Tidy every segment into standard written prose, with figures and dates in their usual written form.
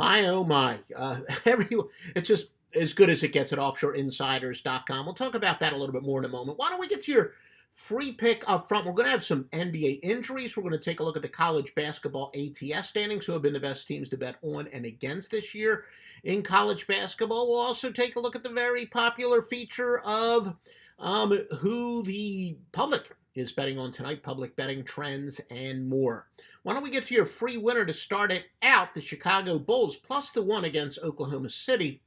Hi, oh my. It's just as good as it gets at offshoreinsiders.com. We'll talk about that a little bit more in a moment. Why don't we get to your free pick up front? We're going to have some NBA injuries. We're going to take a look at the college basketball ATS standings, who have been the best teams to bet on and against this year in college basketball. We'll also take a look at the very popular feature of who the public is betting on tonight, public betting trends, and more. Why don't we get to your free winner to start it out, the Chicago Bulls, plus the one against Oklahoma City.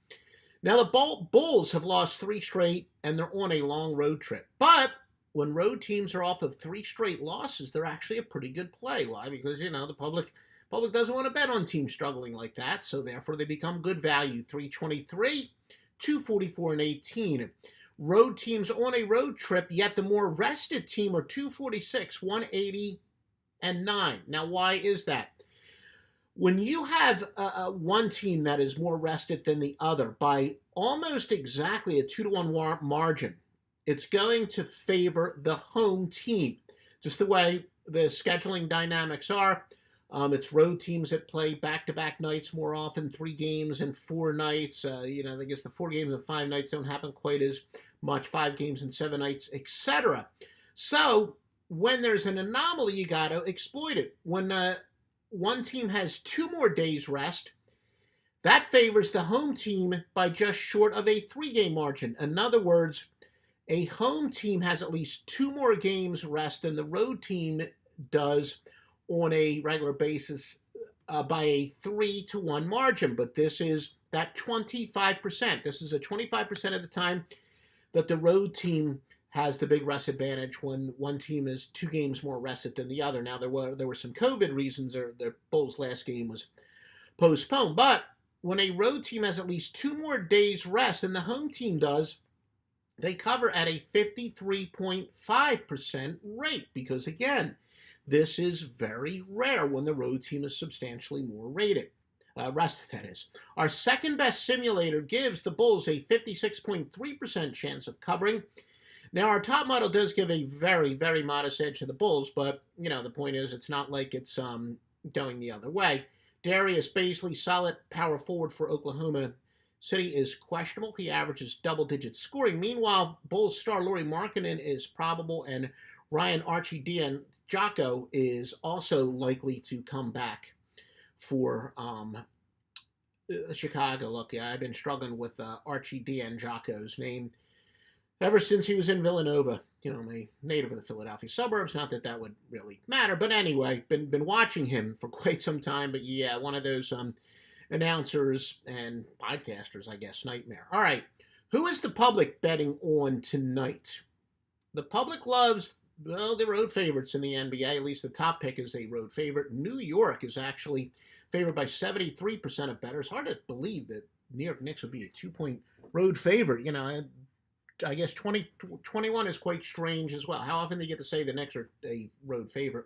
Now, the Bulls have lost 3 straight, and they're on a long road trip. But when road teams are off of 3 straight losses, they're actually a pretty good play. Why? Because, the public doesn't want to bet on teams struggling like that, so therefore they become good value. 323, 244, and 18. Road teams on a road trip, yet the more rested team are 246, 180, and 9. Now, why is that? When you have one team that is more rested than the other by almost exactly a 2-to-1 margin, it's going to favor the home team. Just the way the scheduling dynamics are. It's road teams that play back-to-back nights more often, 3 games and 4 nights. I guess the 4 games and 5 nights don't happen quite as much, 5 games and 7 nights, etc. So when there's an anomaly, you got to exploit it. When one team has 2 more days rest, that favors the home team by just short of a 3-game margin. In other words, a home team has at least 2 more games rest than the road team does on a regular basis by a 3-to-1 margin. But this is that 25%. This is a 25% of the time that the road team has the big rest advantage when one team is 2 games more rested than the other. Now, there were some COVID reasons. The Bulls' last game was postponed. But when a road team has at least 2 more days rest than the home team does, they cover at a 53.5% rate because, again, this is very rare when the road team is substantially more rested, that is. Our second best simulator gives the Bulls a 56.3% chance of covering. Now, our top model does give a very, very modest edge to the Bulls, but, the point is it's not like it's going the other way. Darius Baisley, solid power forward for Oklahoma City, is questionable. He averages double-digit scoring. Meanwhile, Bulls star Lauri Markkanen is probable, and Ryan Archie Jocko is also likely to come back for Chicago. Look, yeah, I've been struggling with Archie Jocko's name ever since he was in Villanova. I'm a native of the Philadelphia suburbs. Not that that would really matter, but anyway, been watching him for quite some time. But yeah, one of those announcers and podcasters, I guess, nightmare. All right, who is the public betting on tonight? The public loves the road favorites in the NBA. At least the top pick is a road favorite. New York is actually favored by 73% of bettors. Hard to believe that New York Knicks would be a 2-point road favorite. I guess 21 is quite strange as well. How often do you get to say the Knicks are a road favorite?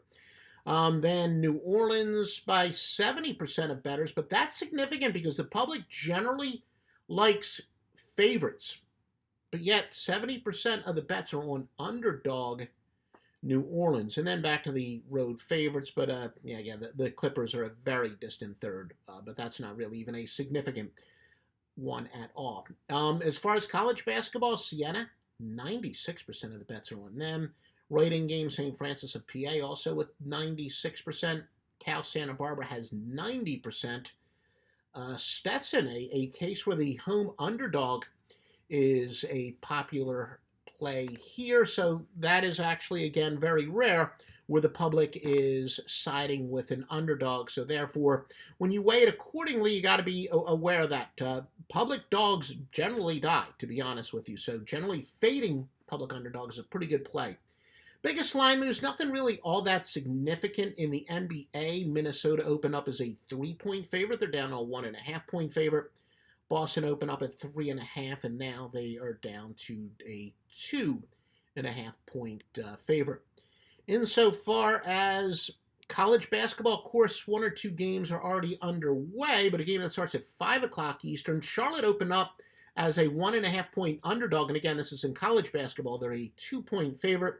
Then New Orleans by 70% of bettors, but that's significant because the public generally likes favorites. But yet 70% of the bets are on underdog New Orleans. And then back to the road favorites, but the Clippers are a very distant third, but that's not really even a significant one at all. As far as college basketball, Siena, 96% of the bets are on them. Right in game, St. Francis of PA also with 96%. Cal Santa Barbara has 90%. Stetson, a case where the home underdog is a popular play here. So that is actually, again, very rare where the public is siding with an underdog. So therefore, when you weigh it accordingly, you got to be aware of that. Public dogs generally die, to be honest with you. So generally fading public underdogs is a pretty good play. Biggest line moves, nothing really all that significant in the NBA. Minnesota opened up as a 3-point favorite. They're down to a 1.5-point favorite. Boston opened up at 3.5, and now they are down to a 2.5-point favorite. Insofar as college basketball, of course, 1 or 2 games are already underway, but a game that starts at 5 o'clock Eastern. Charlotte opened up as a 1.5-point underdog, and again, this is in college basketball. They're a 2-point favorite.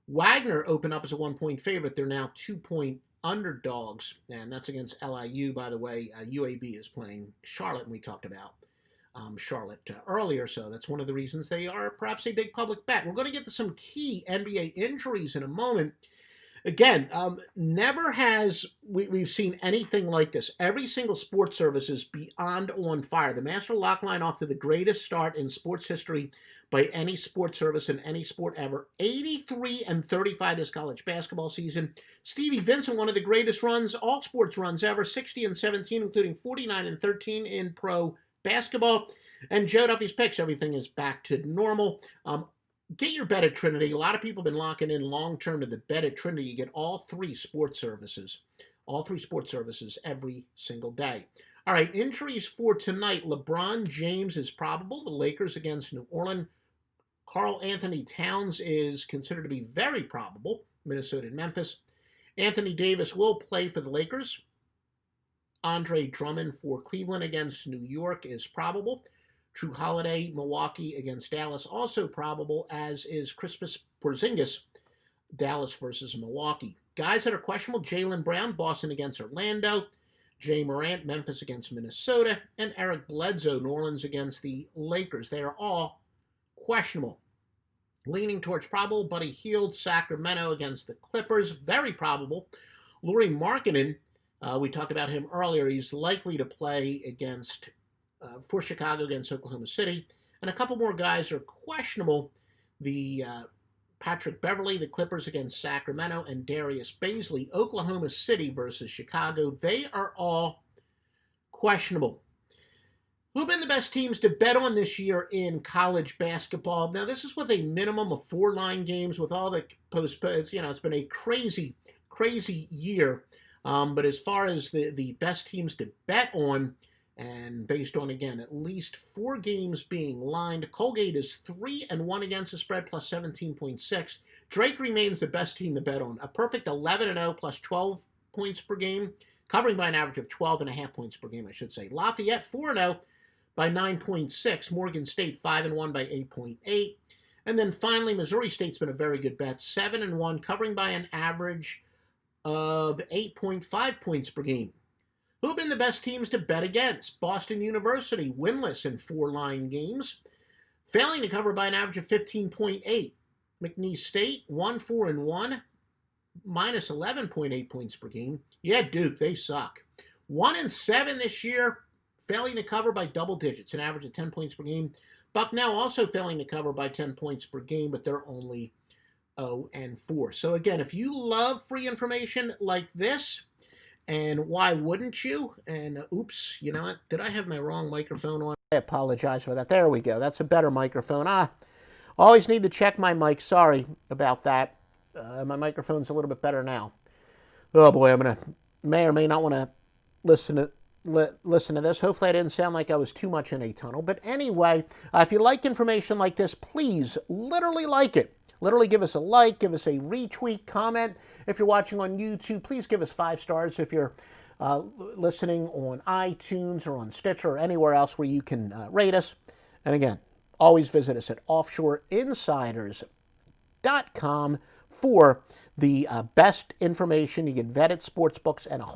Wagner opened up as a 1-point favorite. They're now 2-point underdogs, and that's against LIU, by the way. UAB is playing Charlotte, and we talked about Charlotte earlier, so that's one of the reasons they are perhaps a big public bet. We're going to get to some key NBA injuries in a moment. Again, never has we've seen anything like this. Every single sports service is beyond on fire. The Master Lock Line off to the greatest start in sports history by any sports service in any sport ever. 83-35 this college basketball season. Stevie Vincent, one of the greatest runs, all sports runs ever, 60-17, including 49-13 in pro basketball. And Joe Duffy's picks, everything is back to normal. Get your bet at Trinity. A lot of people have been locking in long-term to the bet at Trinity. You get all three sports services every single day. All right, injuries for tonight. LeBron James is probable. The Lakers against New Orleans. Karl Anthony Towns is considered to be very probable. Minnesota and Memphis. Anthony Davis will play for the Lakers. Andre Drummond for Cleveland against New York is probable. Drew Holiday, Milwaukee against Dallas, also probable, as is Kristaps Porzingis, Dallas versus Milwaukee. Guys that are questionable, Jaylen Brown, Boston against Orlando, Jay Morant, Memphis against Minnesota, and Eric Bledsoe, New Orleans against the Lakers. They are all questionable. Leaning towards probable, Buddy Hield, Sacramento against the Clippers, very probable. Lauri Markkanen, we talked about him earlier, he's likely to play against for Chicago against Oklahoma City. And a couple more guys are questionable. The Patrick Beverley, the Clippers against Sacramento, and Darius Baisley, Oklahoma City versus Chicago. They are all questionable. Who have been the best teams to bet on this year in college basketball? Now, this is with a minimum of 4 line games with all the postpones. It's been a crazy, crazy year. But as far as the best teams to bet on, and based on, again, at least 4 games being lined, Colgate is 3-1 against the spread, plus 17.6. Drake remains the best team to bet on. A perfect 11-0 plus 12 points per game, covering by an average of 12.5 points per game, I should say. Lafayette 4-0 by 9.6. Morgan State 5-1 by 8.8. And then finally, Missouri State's been a very good bet, 7-1, covering by an average of 8.5 points per game. Who have been the best teams to bet against? Boston University, winless in 4 line games, failing to cover by an average of 15.8. McNeese State, 1-4-1, minus 11.8 points per game. Yeah, Duke, they suck. 1-7 this year, failing to cover by double digits, an average of 10 points per game. Bucknell also failing to cover by 10 points per game, but they're only 0-4. So again, if you love free information like this, and why wouldn't you? And oops, you know what? Did I have my wrong microphone on? I apologize for that. There we go. That's a better microphone. Always need to check my mic. Sorry about that. My microphone's a little bit better now. Oh boy, may or may not want to listen to this. Hopefully I didn't sound like I was too much in a tunnel. But anyway, if you like information like this, please literally like it. Literally give us a like, give us a retweet, comment. If you're watching on YouTube, please give us 5 stars. If you're listening on iTunes or on Stitcher or anywhere else where you can rate us. And again, always visit us at offshoreinsiders.com for the best information. You get vetted sports books and a whole